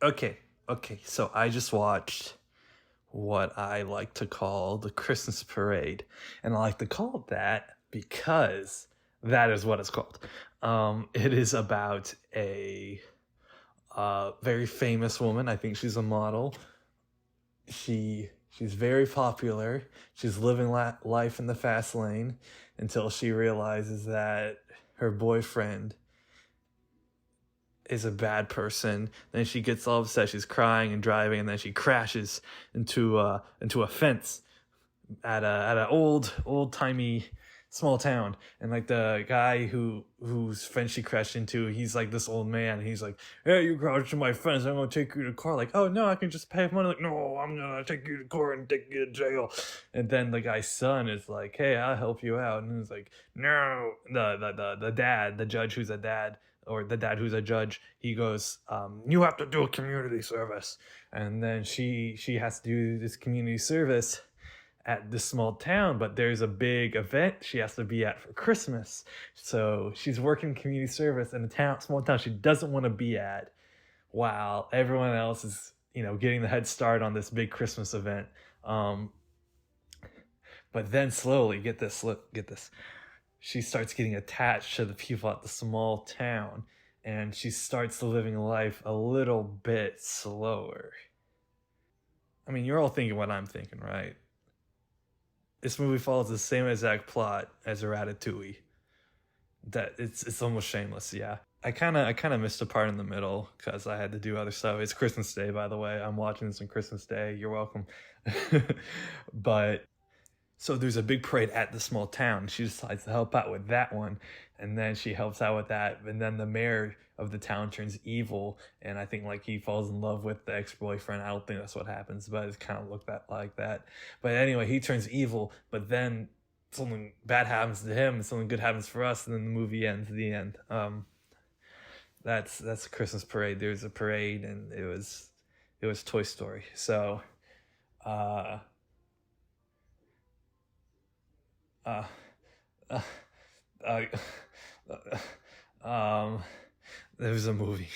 Okay, okay. So I just watched what I like to call the Christmas parade, and I like to call it that because that is what it's called. It is about a very famous woman. I think she's a model. She's very popular. She's living life in the fast lane until she realizes that her boyfriend is a bad person. Then she gets all upset. She's crying and driving, and then she crashes into a fence at an old timey small town. And like the guy whose fence she crashed into, he's like this old man. He's like, "Hey, you crashed into my fence. I'm gonna take you to court." Like, "Oh no, I can just pay money." Like, "No, I'm gonna take you to court and take you to jail." And then the guy's son is like, "Hey, I'll help you out." And he's like, "No." The dad, the judge who's a dad, or the dad who's a judge, he goes, "You have to do a community service." And then she has to do this community service at this small town, but there's a big event she has to be at for Christmas. So she's working community service in a small town she doesn't want to be at, while everyone else is, getting the head start on this big Christmas event. Um, but then slowly, get this, she starts getting attached to the people at the small town, and she starts living life a little bit slower. I mean, you're all thinking what I'm thinking, right? This movie follows the same exact plot as Ratatouille. That it's almost shameless, yeah. I kind of missed a part in the middle because I had to do other stuff. It's Christmas Day, by the way. I'm watching this on Christmas Day. You're welcome. But so there's a big parade at the small town. She decides to help out with that one, and then she helps out with that. And then the mayor of the town turns evil, and I think like he falls in love with the ex boyfriend. I don't think that's what happens, but it kind of looked like that. But anyway, he turns evil, but then something bad happens to him, and something good happens for us, and then the movie ends. The end. That's a Christmas parade. There's a parade, and it was Toy Story. So. Uh, uh, uh, uh, um, there was a movie.